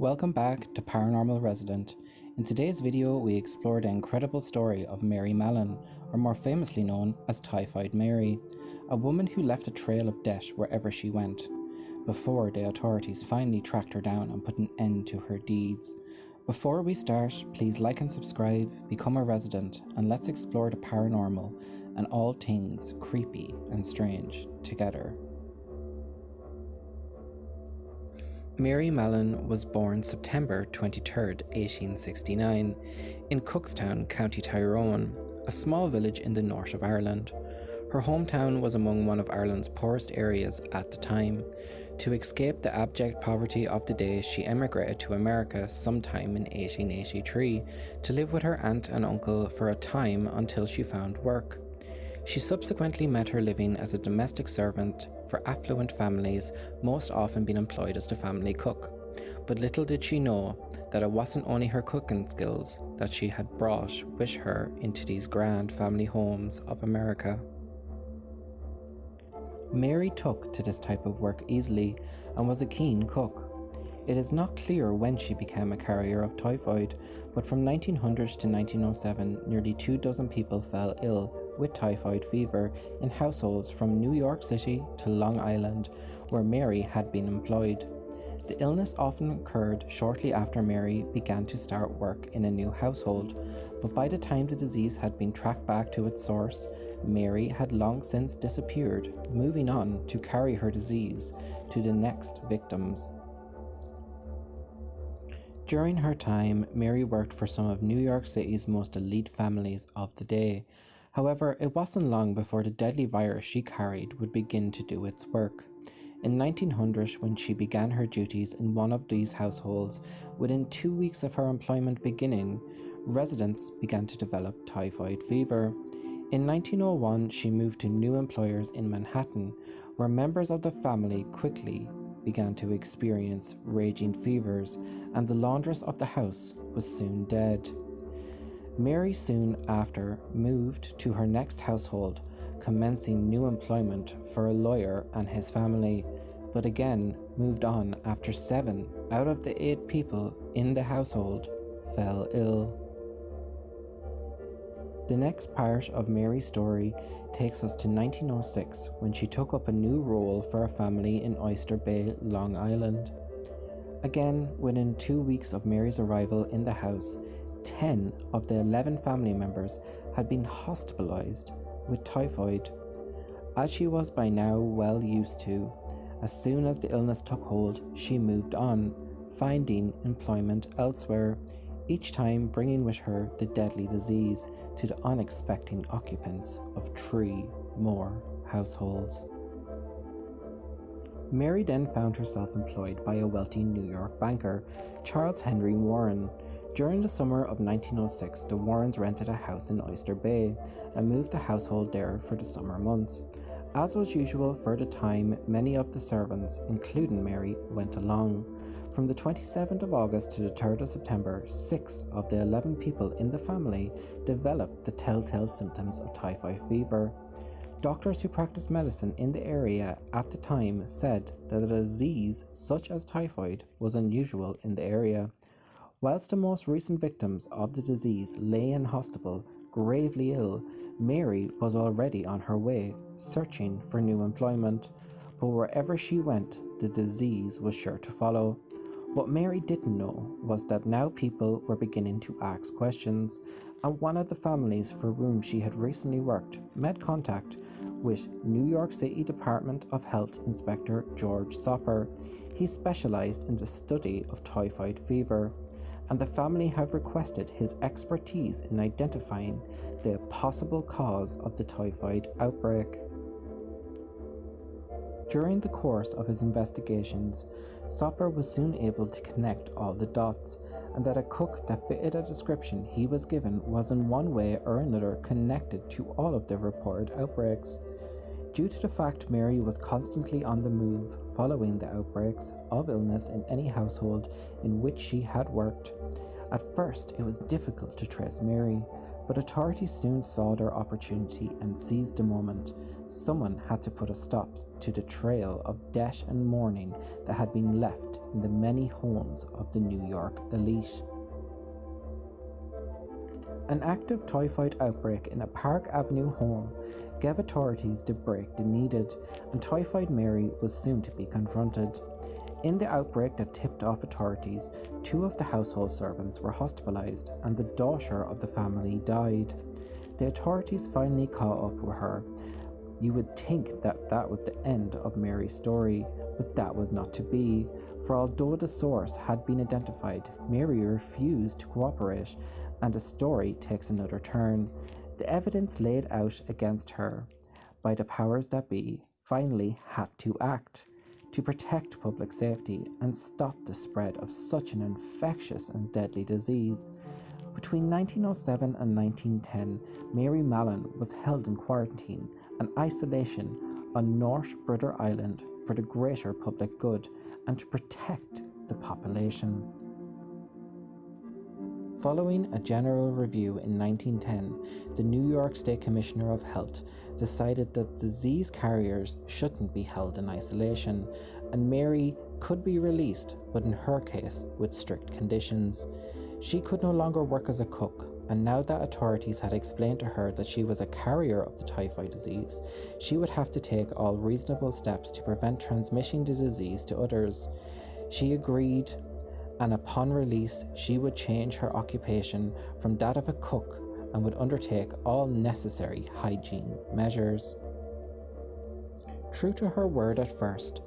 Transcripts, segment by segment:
Welcome back to Paranormal Resident. In today's video, we explore the incredible story of Mary Mallon, or more famously known as Typhoid Mary, a woman who left a trail of death wherever she went, before the authorities finally tracked her down and put an end to her deeds. Before we start, please like and subscribe, become a resident, and let's explore the paranormal and all things creepy and strange together. Mary Mallon was born September 23, 1869, in Cookstown, County Tyrone, a small village in the north of Ireland. Her hometown was among one of Ireland's poorest areas at the time. To escape the abject poverty of the day, she emigrated to America sometime in 1883 to live with her aunt and uncle for a time until she found work. She subsequently met her living as a domestic servant for affluent families, most often being employed as the family cook. But little did she know that it wasn't only her cooking skills that she had brought with her into these grand family homes of America. Mary took to this type of work easily and was a keen cook. It is not clear when she became a carrier of typhoid, but from 1900 to 1907, nearly 24 people fell ill with typhoid fever in households from New York City to Long Island, where Mary had been employed. The illness often occurred shortly after Mary began to start work in a new household, but by the time the disease had been tracked back to its source, Mary had long since disappeared, moving on to carry her disease to the next victims. During her time, Mary worked for some of New York City's most elite families of the day. However, it wasn't long before the deadly virus she carried would begin to do its work. In 1900, when she began her duties in one of these households, within 2 weeks of her employment beginning, residents began to develop typhoid fever. In 1901, she moved to new employers in Manhattan, where members of the family quickly began to experience raging fevers, and the laundress of the house was soon dead. Mary soon after moved to her next household, commencing new employment for a lawyer and his family, but again moved on after 7 out of the 8 people in the household fell ill. The next part of Mary's story takes us to 1906, when she took up a new role for a family in Oyster Bay, Long Island. Again, within 2 weeks of Mary's arrival in the house, 10 of the 11 family members had been hospitalized with typhoid. As she was by now well used to, as soon as the illness took hold, she moved on, finding employment elsewhere, each time bringing with her the deadly disease to the unexpected occupants of 3 more households. Mary then found herself employed by a wealthy New York banker, Charles Henry Warren. During the summer of 1906, the Warrens rented a house in Oyster Bay and moved the household there for the summer months. As was usual for the time, many of the servants, including Mary, went along. From the 27th of August to the 3rd of September, 6 of the 11 people in the family developed the telltale symptoms of typhoid fever. Doctors who practiced medicine in the area at the time said that a disease such as typhoid was unusual in the area. Whilst the most recent victims of the disease lay in hospital, gravely ill, Mary was already on her way, searching for new employment. But wherever she went, the disease was sure to follow. What Mary didn't know was that now people were beginning to ask questions, and one of the families for whom she had recently worked made contact with New York City Department of Health Inspector George Soper. He specialized in the study of typhoid fever, and the family have requested his expertise in identifying the possible cause of the typhoid outbreak. During the course of his investigations, Soper was soon able to connect all the dots, and that a cook that fitted a description he was given was in one way or another connected to all of the reported outbreaks. Due to the fact Mary was constantly on the move following the outbreaks of illness in any household in which she had worked, at first it was difficult to trace Mary. But authorities soon saw their opportunity and seized the moment. Someone had to put a stop to the trail of death and mourning that had been left in the many homes of the New York elite. An active typhoid outbreak in a Park Avenue home gave authorities the break they needed, and Typhoid Mary was soon to be confronted. In the outbreak that tipped off authorities, 2 of the household servants were hospitalized and the daughter of the family died. The authorities finally caught up with her. You would think that was the end of Mary's story, but that was not to be, for although the source had been identified, Mary refused to cooperate, and the story takes another turn. The evidence laid out against her by the powers that be finally had to act to protect public safety and stop the spread of such an infectious and deadly disease. Between 1907 and 1910, Mary Mallon was held in quarantine and isolation on North Brother Island for the greater public good and to protect the population. Following a general review in 1910, the New York State Commissioner of Health decided that disease carriers shouldn't be held in isolation, and Mary could be released, but in her case, with strict conditions. She could no longer work as a cook, and now that authorities had explained to her that she was a carrier of the typhoid disease, she would have to take all reasonable steps to prevent transmitting the disease to others. She agreed, and upon release, she would change her occupation from that of a cook and would undertake all necessary hygiene measures. True to her word at first,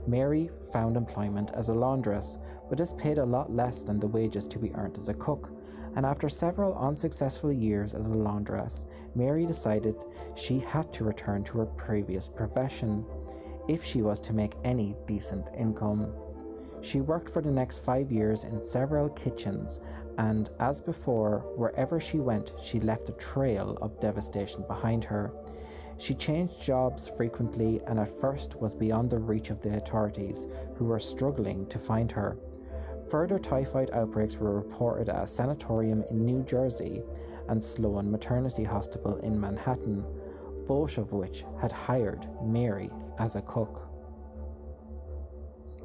Mary found employment as a laundress, but this paid a lot less than the wages to be earned as a cook, and after several unsuccessful years as a laundress, Mary decided she had to return to her previous profession if she was to make any decent income. She worked for the next 5 years in several kitchens, and as before, wherever she went, she left a trail of devastation behind her. She changed jobs frequently and at first was beyond the reach of the authorities, who were struggling to find her. Further typhoid outbreaks were reported at a sanatorium in New Jersey and Sloan Maternity Hospital in Manhattan, both of which had hired Mary as a cook.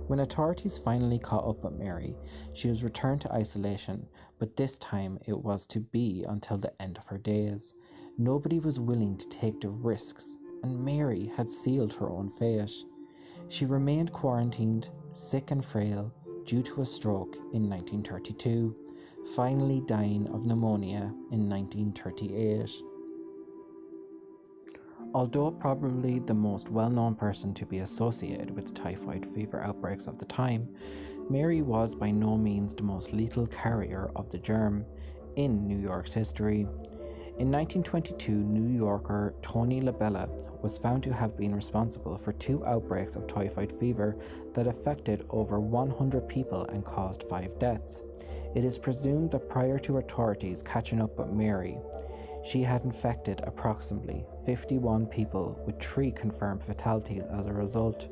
When authorities finally caught up with Mary, she was returned to isolation, but this time it was to be until the end of her days. Nobody was willing to take the risks, and Mary had sealed her own fate. She remained quarantined, sick and frail, due to a stroke in 1932, finally dying of pneumonia in 1938. Although probably the most well-known person to be associated with the typhoid fever outbreaks of the time, Mary was by no means the most lethal carrier of the germ in New York's history. In 1922, New Yorker Tony LaBella was found to have been responsible for 2 outbreaks of typhoid fever that affected over 100 people and caused 5 deaths. It is presumed that prior to authorities catching up with Mary, she had infected approximately 51 people with 3 confirmed fatalities as a result.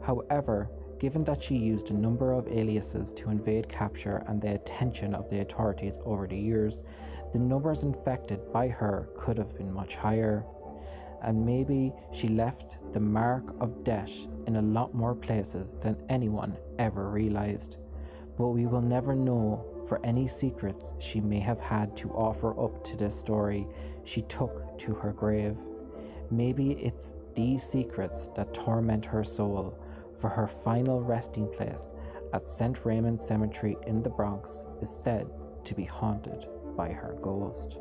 However, given that she used a number of aliases to evade capture and the attention of the authorities over the years, the numbers infected by her could have been much higher. And maybe she left the mark of death in a lot more places than anyone ever realized. But we will never know for any secrets she may have had to offer up to this story she took to her grave. Maybe it's these secrets that torment her soul, for her final resting place at St. Raymond Cemetery in the Bronx is said to be haunted by her ghost.